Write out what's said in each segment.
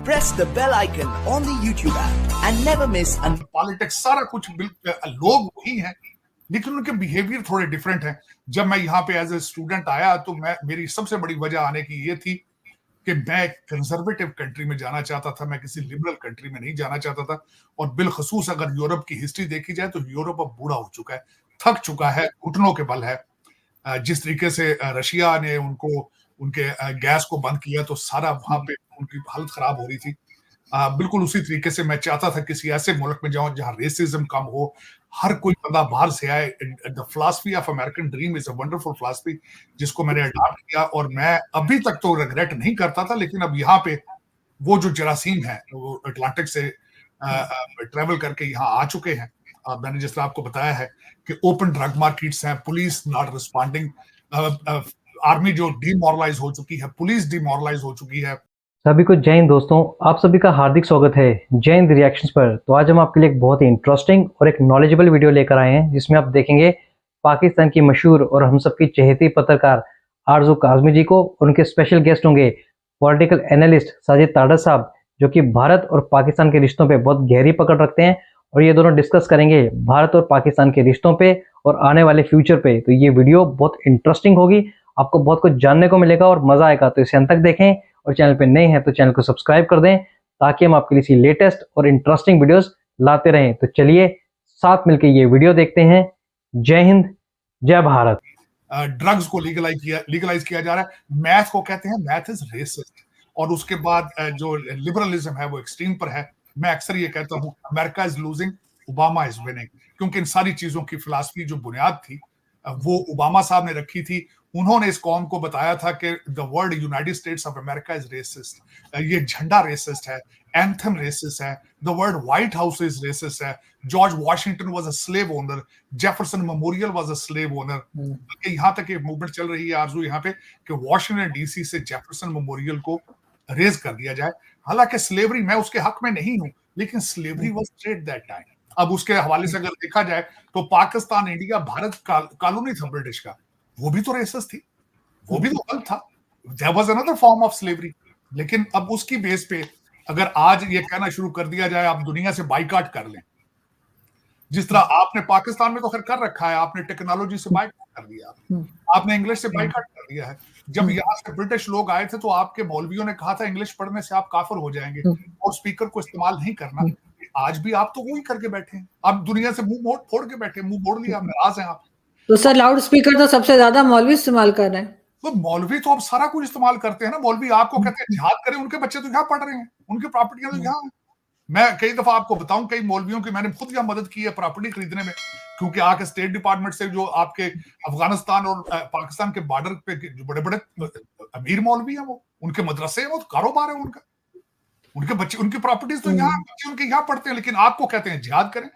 press the bell icon on the YouTube app and never miss an politics सारा कुछ लोग वही हैं, लेकिन उनके बिहेवियर थोड़े डिफरेंट हैं। जब मैं यहाँ पे एज ए स्टूडेंट आया तो मेरी सबसे बड़ी वजह आने की ये थी कि मैं कंजर्वेटिव कंट्री में जाना चाहता था, मैं किसी लिबरल कंट्री में नहीं जाना चाहता था। और बिलखसूस अगर यूरोप की हिस्ट्री देखी जाए तो यूरोप अब बूढ़ा हो चुका है, थक चुका है, घुटनों के बल है। जिस तरीके से रशिया ने उनके गैस को बंद किया तो सारा वहां पे उनकी हालत खराब हो रही थी। बिल्कुल उसी तरीके से मैं चाहता था किसी ऐसे मुल्क में जाऊं जहां रेसिज्म कम हो, हर कोई बंदा बाहर से आए। The philosophy of American dream is a wonderful philosophy जिसको मैंने अडॉप्ट किया, और मैं अभी तक तो रिग्रेट नहीं करता था। लेकिन अब यहाँ पे वो जो जरासीम है वो अटलांटिक से ट्रेवल करके यहाँ आ चुके हैं। मैंने जिस तरह आपको बताया है कि ओपन ड्रग मार्केट्स हैं, पुलिस नॉट रिस्पॉन्डिंग, आर्मी जो डिमोरलाइज हो चुकी है, पुलिस डिमोरलाइज हो चुकी है। सभी को जय हिंद दोस्तों, आप सभी का हार्दिक स्वागत है जय हिंद रिएक्शंस पर। तो आज हम आपके लिए एक बहुत ही इंटरेस्टिंग और एक नॉलेजेबल वीडियो लेकर आए हैं जिसमें आप देखेंगे पाकिस्तान की मशहूर और हम सबकी चहेती पत्रकार आरजू काज़मी जी को। उनके स्पेशल गेस्ट होंगे पॉलिटिकल एनालिस्ट साजिद ताडर साहब, जो कि भारत और पाकिस्तान के रिश्तों पे बहुत गहरी पकड़ रखते हैं, और ये दोनों डिस्कस करेंगे भारत और पाकिस्तान के रिश्तों पे और आने वाले फ्यूचर पे। तो ये वीडियो बहुत इंटरेस्टिंग होगी, आपको बहुत कुछ जानने को मिलेगा और मजा आएगा। तो इसे अंत तक देखें, और चैनल पे नए हैं तो चैनल को सब्सक्राइब कर दें ताकि हम आपके लिए लेटेस्ट और इंटरेस्टिंग वीडियोस लाते रहें। तो चलिए साथ मिलकर ये वीडियो देखते हैं। जय हिंद, जय भारत। ड्रग्स को लीगलाइज किया जा रहा है, मैथ को कहते हैं मैथ इज रेसिस्ट, और उसके बाद जो लिबरलिज्म है वो एक्सट्रीम पर है। मैं अक्सर ये कहता हूँ America is losing, Obama is winning, क्योंकि इन सारी चीजों की फिलॉसफी जो बुनियाद थी वो ओबामा साहब ने रखी थी। उन्होंने इस कौम को बताया था कि the word United States of America is racist, ये झंडा रेसिस्ट है, एंथम रेसिस्ट है, the word White House is racist है, George Washington was a slave owner, Jefferson Memorial was a slave owner. यहाँ तक एक मूवमेंट चल रही है आरजू यहाँ पे कि वॉशिंगटन डीसी से जेफरसन मेमोरियल को रेज कर दिया जाए। हालांकि स्लेवरी, मैं उसके हक में नहीं हूं, लेकिन slavery was straight that time. अब उसके हवाले से अगर देखा जाए तो पाकिस्तान, इंडिया, भारत कॉलोनी था ब्रिटिश का, वो भी तो रेसिस्ट थी, वो भी तो गलत था। There was another form of slavery. लेकिन अब उसकी बेस पे अगर आज ये कहना शुरू कर दिया जाए आप दुनिया से बाइकाट कर लें, जिस तरह आपने पाकिस्तान में तो खैर कर रखा है, आपने टेक्नोलॉजी से बाइकाट कर दिया, आपने इंग्लिश से बाइकाट कर दिया है। जब यहाँ से ब्रिटिश लोग आए थे तो आपके मौलवियों ने कहा था इंग्लिश पढ़ने से आप काफिर हो जाएंगे और स्पीकर को इस्तेमाल नहीं करना। आज भी आप तो वही करके बैठे हैं, आप दुनिया से मुंह फोड़ के बैठे, मुंह मोड़ लिया, नाराज हैं आप। तो सर लाउड स्पीकर तो सबसे ज्यादा मौलवी इस्तेमाल कर रहे हैं। तो मौलवी तो अब सारा कुछ इस्तेमाल करते हैं ना। मौलवी आपको कहते हैं जिहाद करें, उनके बच्चे तो यहाँ पढ़ रहे हैं, उनकी प्रॉपर्टियां तो यहाँ। मैं कई दफा आपको बताऊं, कई मौलवियों की मैंने खुद यहाँ मदद की है प्रॉपर्टी खरीदने में, क्योंकि आके स्टेट डिपार्टमेंट से जो आपके अफगानिस्तान और पाकिस्तान के बॉर्डर पे जो बड़े बड़े अमीर मौलवी हैं, वो उनके मदरसे हैं, वो कारोबार है उनका, उनके बच्चे, उनकी प्रॉपर्टीज तो यहाँ, बच्चे उनके यहाँ पढ़ते हैं। लेकिन आपको कहते हैं जिहाद करें।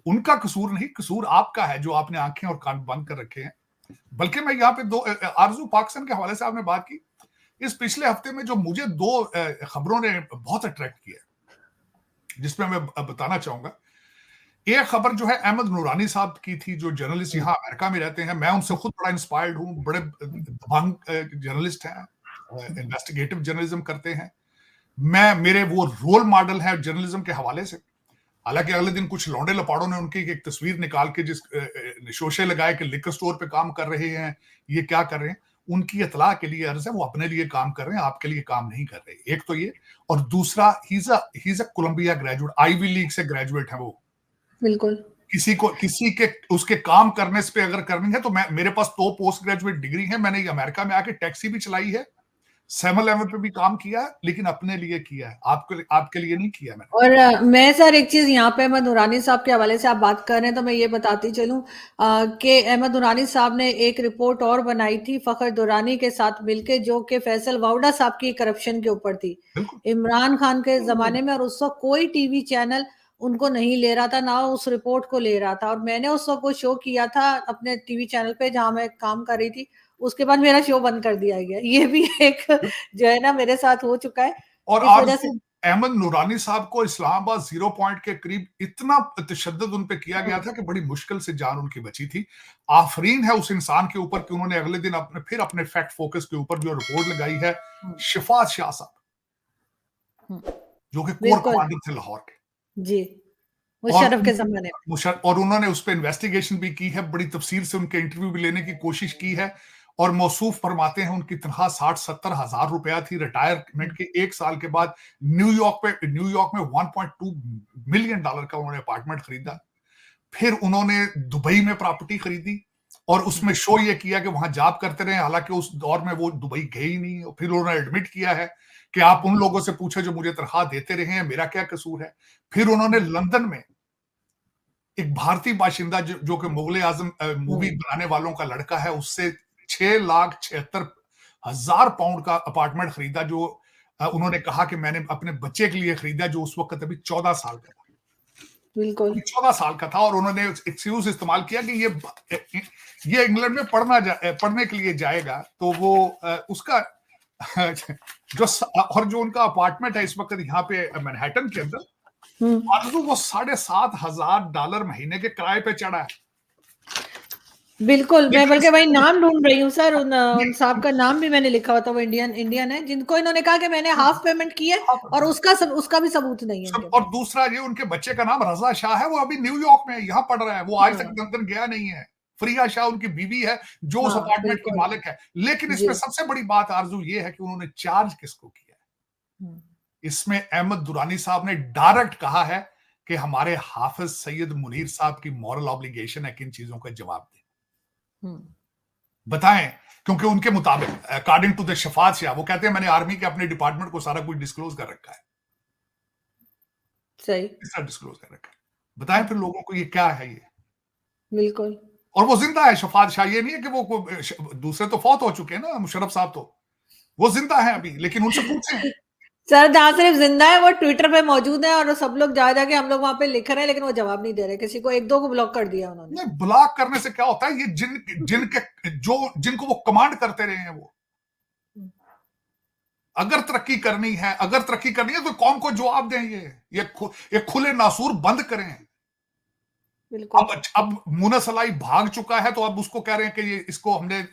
उनका कसूर नहीं, कसूर आपका है जो आपने आंखें और कान बंद कर रखे हैं। बल्कि मैं यहाँ पे दो आरजू पाकिस्तान के हवाले से आपने बात की, इस पिछले हफ्ते में जो मुझे दो खबरों ने बहुत अट्रैक्ट किया जिसमें मैं बताना चाहूंगा। एक खबर जो है अहमद नूरानी साहब की थी, जो जर्नलिस्ट यहाँ अमेरिका में रहते हैं। मैं उनसे खुद बड़ा इंस्पायर्ड हूँ, बड़े दबंग जर्नलिस्ट हैं, इन्वेस्टिगेटिव जर्नलिज्म करते हैं। मेरे वो रोल मॉडल है जर्नलिज्म के हवाले से। हालांकि अगले दिन कुछ लौंडे लपाड़ों ने उनकी एक तस्वीर निकाल के जिस शोशे लगाए कि लिकर स्टोर पे काम कर रहे हैं, ये क्या कर रहे हैं। उनकी इतला के लिए अर्ज है, वो अपने लिए काम कर रहे हैं, आपके लिए काम नहीं कर रहे। एक तो ये, और दूसरा he is a Columbia graduate, Ivy League से ग्रेजुएट है वो। बिल्कुल, किसी के उसके काम करने पे अगर करनी है तो मेरे पास तो पोस्ट ग्रेजुएट डिग्री है। मैंने अमेरिका में आके टैक्सी भी चलाई है, 7-11 पे भी काम किया है, लेकिन अपने लिए किया है, आपके लिए नहीं किया मैंने। और मैं सर एक चीज यहाँ पे अहमद नूरानी साहब के हवाले से आप बात कर रहे हैं तो मैं ये बताती चलूं कि अहमद नूरानी साहब ने एक रिपोर्ट और बनाई थी फखर दुरानी के साथ मिलके, जो कि फैसल वाउडा साहब की करप्शन के ऊपर थी इमरान खान के जमाने में। और उस वक्त कोई टीवी चैनल उनको नहीं ले रहा था, ना उस रिपोर्ट को ले रहा था। और मैंने उस वक्त वो शो किया था अपने टीवी चैनल पे जहां मैं काम कर रही थी। उसके बाद मेरा शो बंद कर दिया गया। ये भी एक जो है ना मेरे साथ हो चुका है। और इस वजह से अहमद नूरानी साहब को इस्लामाबाद 0 पॉइंट के करीब इतना तशद्दुद उन पे किया गया था कि बड़ी मुश्किल से जान उनकी बची थी। आफरीन है उस इंसान के ऊपर कि उन्होंने अगले दिन अपने फैक्ट फोकस के ऊपर जो रिपोर्ट लगाई है। शिफात शाह साहब, जो कि कोर बिल्कुल कमांडर थे लाहौर के। जी, और मुशर्रफ के जमाने में। और उन्होंने उस पर इन्वेस्टिगेशन भी की है, बड़ी तफसील से उनके इंटरव्यू भी लेने की कोशिश की है। और मौसूफ फरमाते हैं उनकी तनख्वाह 60-70 हजार रुपया थी। रिटायरमेंट के 1 साल के बाद न्यूयॉर्क में $1.2 मिलियन का उन्होंने अपार्टमेंट खरीदा। फिर उन्होंने दुबई में प्रॉपर्टी खरीदी और उसमें शो ये किया कि वहां जॉब करते रहे, हालांकि उस दौर में वो दुबई गए ही नहीं। और फिर उन्होंने एडमिट किया है कि आप उन लोगों से पूछे जो मुझे तनख्वाह देते रहे हैं, मेरा क्या कसूर है। फिर उन्होंने लंदन में एक भारतीय बाशिंदा जो कि मुगले आजम मूवी बनाने वालों का लड़का है, उससे 6,76,000 पाउंड का अपार्टमेंट खरीदा, जो उन्होंने कहा कि मैंने अपने बच्चे के लिए खरीदा, जो उस वक्त अभी 14 साल का था। बिल्कुल 14 साल का था। और उन्होंने एक्सक्यूज इस्तेमाल किया कि ये इंग्लैंड में पढ़ने के लिए जाएगा, तो वो उसका जो उनका अपार्टमेंट है इस वक्त यहाँ पे मैनहट्टन के अंदर, वो $7,500 महीने के किराए पे चढ़ा है। बिल्कुल, मैं बल्कि वही नाम ढूंढ रही हूँ सर, उन साहब का नाम भी मैंने लिखा हुआ था, वो इंडियन है, जिनको इन्होंने कहा कि मैंने हाफ पेमेंट की है और उसका भी सबूत नहीं है। और दूसरा ये, उनके बच्चे का नाम रजा शाह है, वो अभी न्यूयॉर्क में यहाँ पढ़ रहा है, वो आज तक लंदन गया नहीं है। फरिया शाह उनकी बीवी है जो उस अपार्टमेंट की मालिक है। लेकिन इसमें सबसे बड़ी बात आरजू ये है कि उन्होंने चार्ज किसको किया है। इसमें अहमद दुरानी साहब ने डायरेक्ट कहा है कि हमारे हाफिज सैयद मुनीर साहब की मॉरल ऑब्लिगेशन है कि इन चीजों का जवाब दें, बताएं। क्योंकि उनके मुताबिक according to the Shafat Shah, वो कहते हैं मैंने आर्मी के अपने डिपार्टमेंट को सारा कुछ डिस्क्लोज कर रखा है। सही डिस्क्लोज कर रखा है। बताएं फिर लोगों को ये क्या है ये। बिल्कुल। और वो जिंदा है शफात शाह, ये नहीं है कि वो दूसरे तो फौत हो चुके हैं ना, मुशर्रफ साहब तो वो जिंदा है अभी, लेकिन उनसे पूछें। सर जहां सिर्फ जिंदा है वो ट्विटर पे मौजूद है और सब लोग जा जाके हम लोग वहां पे लिख रहे हैं, लेकिन वो जवाब नहीं दे रहे। किसी को 1-2 को ब्लॉक कर दिया उन्होंने। नहीं, ब्लॉक करने से क्या होता है, ये जिनको वो कमांड करते रहे हैं, वो अगर तरक्की करनी है तो कौम को जवाब दें। ये खुले नासूर बंद करें। अब मुना सलाई भाग चुका है, तो अब उसको कह रहे हैं कि हमने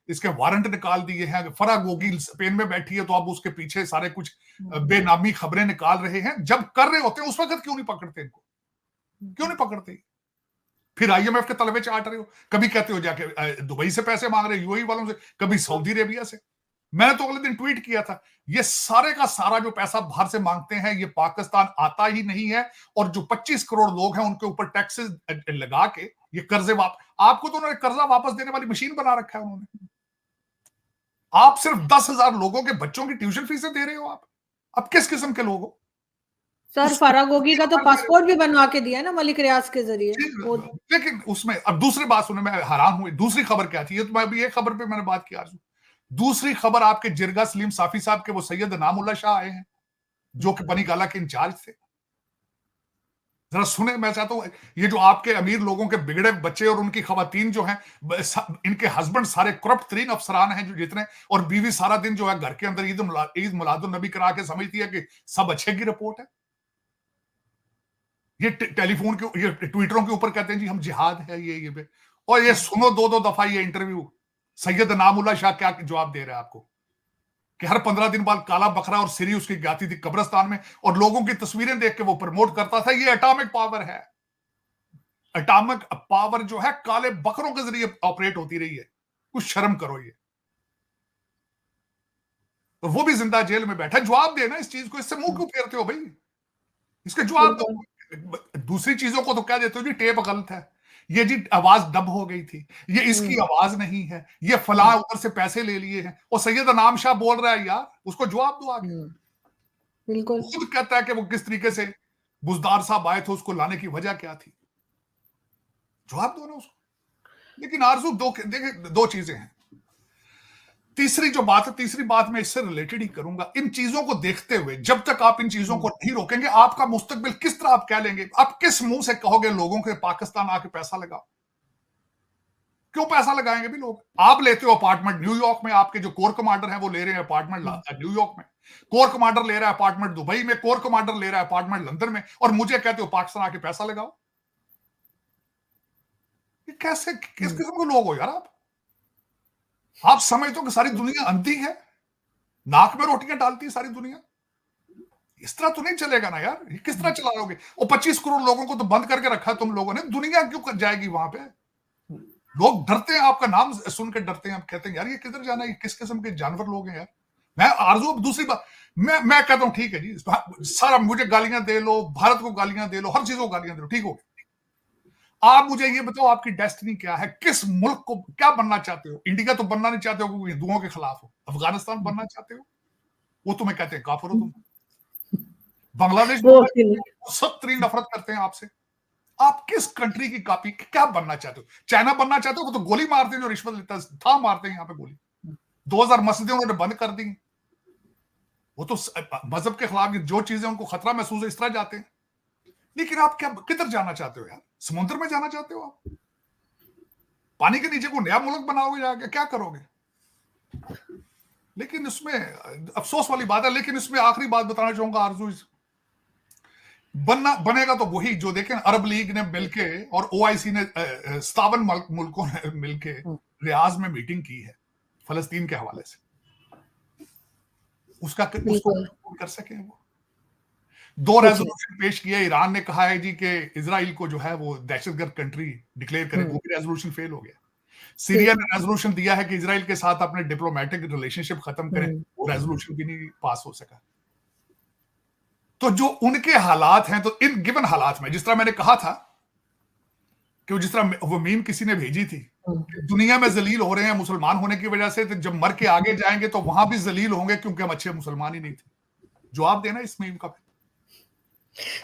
इसके वारंट निकाल दिए हैं। फरा गोगी स्पेन में बैठी है, तो अब उसके पीछे सारे कुछ बेनामी खबरें निकाल रहे हैं। जब कर रहे होते हैं उस वक्त क्यों नहीं पकड़ते इनको, क्यों नहीं पकड़ते। फिर IMF के तलवे चाट रहे हो, कभी कहते हो जाके दुबई से पैसे मांग रहे UAE वालों से, कभी सऊदी अरेबिया से। मैंने तो अगले दिन ट्वीट किया था, ये सारे का सारा जो पैसा बाहर से मांगते हैं ये पाकिस्तान आता ही नहीं है। और जो 25 करोड़ लोग हैं उनके ऊपर टैक्सेस लगा के ये कर्जे आपको तो उन्होंने कर्जा वापस देने वाली मशीन बना रखा है उन्होंने। आप सिर्फ 10,000 लोगों के बच्चों की ट्यूशन फीसें दे रहे हो। आप किस किस्म के लोग हो सर? फरा गोगी का तो पासपोर्ट भी बनवा के दिया है ना मलिक रियाज के जरिए। लेकिन उसमें अब दूसरी बात सुने, मैं हैरान हुई। दूसरी खबर क्या थी, तो मैं अभी एक खबर पे मैंने बात की। दूसरी खबर आपके जिरगा सलीम साफी साहब के वो सैयद नामुल्ला शाह आए हैं, जो कि बनी गाला के इंचार्ज थे। जरा सुने, मैं चाहता हूं ये जो आपके अमीर लोगों के बिगड़े बच्चे और उनकी खवातीन जो हैं, इनके हस्बैंड सारे करप्ट तरीन अफसरान हैं जो जितने, और बीवी सारा दिन जो है घर के अंदर ईद मिलादुन नबी करा के समझती है कि सब अच्छे की रिपोर्ट है। ये टेलीफोन के, ये ट्विटरों के ऊपर कहते हैं जी हम जिहाद है ये और ये सुनो 2-2 दफा ये इंटरव्यू, सैयद नामुल्ला शाह क्या जवाब दे रहे हैं आपको कि हर 15 दिन बाद काला बकरा और सिरी उसकी गाती थी कब्रिस्तान में, और लोगों की तस्वीरें देख के वो प्रमोट करता था। ये एटॉमिक पावर है। एटॉमिक पावर जो है काले बकरों के जरिए ऑपरेट होती रही है। कुछ शर्म करो। ये और वो भी जिंदा जेल में बैठा। जवाब देना इस चीज को, इससे मुंह क्यों फेरते हो भाई? इसके जवाब दो। दूसरी चीजों को तो क्या देते हो जी, टेप गलत है, ये जी आवाज दब हो गई थी, ये इसकी आवाज नहीं है, ये फला उधर से पैसे ले लिए हैं। और सैयद अनाम शाह बोल रहा है यार, उसको जवाब दो आगे। बिल्कुल खुद कहता है कि वो किस तरीके से बुजदार साहब आए थे, उसको लाने की वजह क्या थी। जवाब दो ना उसको। लेकिन आरजू देखिए दो चीजें हैं। तीसरी बात मैं इससे रिलेटेड ही करूंगा। इन चीजों को देखते हुए जब तक आप इन चीजों को नहीं रोकेंगे, आपका मुस्तकबिल किस तरह आप क्या लेंगे? आप किस मुंह से कहोगे लोगों के पाकिस्तान आके पैसा लगाओ? क्यों पैसा लगाएंगे भी लोग? आप लेते हो अपार्टमेंट न्यूयॉर्क में, आपके जो कोर कमांडर हैं वो ले रहे हैं अपार्टमेंट न्यूयॉर्क में, कोर कमांडर ले रहा है अपार्टमेंट दुबई में, कोर कमांडर ले रहा है अपार्टमेंट लंदन में, और मुझे कहते हो पाकिस्तान आके पैसा लगाओ। ये कैसे, किस किस्म के लोग हो यार आप समझते हो कि सारी दुनिया अंधी है, नाक में रोटियां डालती है सारी दुनिया? इस तरह तो नहीं चलेगा ना यार, ये किस तरह चलाओगे? और 25 करोड़ लोगों को तो बंद करके रखा तुम लोगों ने, दुनिया क्यों जाएगी वहां पे? लोग डरते हैं, आपका नाम सुन के डरते हैं, आप कहते हैं यार ये किधर जाना है, किस किस्म के जानवर लोग हैं यार। मैं आरजू, दूसरी बात, मैं कहता हूं ठीक है जी, सारा मुझे गालियां दे लो, भारत को गालियां दे लो, हर चीज को गालियां दे लो, ठीक हो गया। आप मुझे ये बताओ आपकी डेस्टिनी क्या है, किस मुल्क को क्या बनना चाहते हो? इंडिया तो बनना नहीं चाहते हो क्योंकि हिंदुओं के खिलाफ हो। अफगानिस्तान बनना चाहते हो, वो तुम्हें कहते हैं काफिर हो तुम। बांग्लादेश सख्त नफरत करते हैं आपसे। आप किस कंट्री की कॉपी क्या बनना चाहते हो? चाइना बनना चाहते हो? वो तो गोली मारते हैं, जो रिश्वत लेता था मारते हैं यहाँ पे गोली। 2000 मस्जिदें उन्होंने बंद कर दी। वो तो मजहब के खिलाफ जो चीजें उनको खतरा महसूस है, इस तरह जाते हैं। लेकिन आप क्या किधर जाना चाहते हो यार? समुद्र में जाना चाहते हो आप? पानी के नीचे को नया मुल्क बनाओगे जाके, क्या करोगे? लेकिन इसमें अफसोस वाली बात है। लेकिन इसमें आखिरी बात बताना चाहूंगा आरजू, बनेगा तो वही जो देखें अरब लीग ने मिलके और ओआईसी ने 57 मुल्कों ने मिलके रियाज में मीटिंग की है फलस्तीन के हवाले से। उसको कर सके वो 2 रेजोल्यूशन पेश किए। ईरान ने कहा है जी कि इजराइल को जो है वो दहशतगर्द कंट्री डिक्लेयर करे, वो भी रेजोल्यूशन फेल हो गया। सीरिया ने रेजोल्यूशन दिया है कि इजराइल के साथ अपने डिप्लोमेटिक रिलेशनशिप खत्म करें, वो रेजोल्यूशन भी नहीं पास हो सका। तो जो उनके हालात हैं, तो इन गिवन हालात में, जिस तरह मैंने कहा था कि जिस तरह वो मीम किसी ने भेजी थी, दुनिया में जलील हो रहे हैं मुसलमान होने की वजह से, तो जब मर के आगे जाएंगे तो वहां भी जलील होंगे क्योंकि हम अच्छे मुसलमान ही नहीं थे। जवाब देना इस मीम का।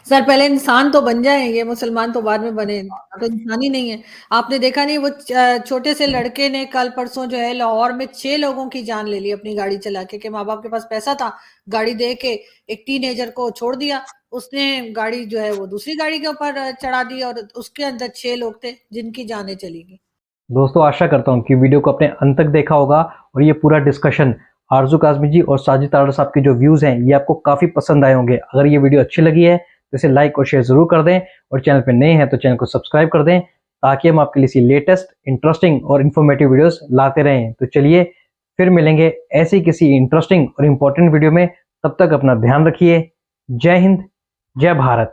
सर पहले इंसान तो बन जाएंगे, मुसलमान तो बाद में बने, तो इंसान ही नहीं है। आपने देखा नहीं वो छोटे से लड़के ने कल परसों जो है लाहौर में 6 लोगों की जान ले ली अपनी गाड़ी चला के, माँ बाप के पास पैसा था, गाड़ी दे के एक टीनेजर को छोड़ दिया, उसने गाड़ी जो है वो दूसरी गाड़ी के ऊपर चढ़ा दी और उसके अंदर 6 लोग थे जिनकी जानें चली गई। दोस्तों आशा करता हूँ कि वीडियो को आपने अंत तक देखा होगा और ये पूरा डिस्कशन आरजू काज़मी जी और साजिद तारड़ साहब के जो व्यूज़ हैं ये आपको काफ़ी पसंद आए होंगे। अगर ये वीडियो अच्छी लगी है तो इसे लाइक और शेयर ज़रूर कर दें, और चैनल पर नए हैं तो चैनल को सब्सक्राइब कर दें, ताकि हम आपके लिए लेटेस्ट इंटरेस्टिंग और इन्फॉर्मेटिव वीडियोस लाते रहें। तो चलिए फिर मिलेंगे ऐसी किसी इंटरेस्टिंग और इम्पोर्टेंट वीडियो में। तब तक अपना ध्यान रखिए। जय हिंद, जय भारत।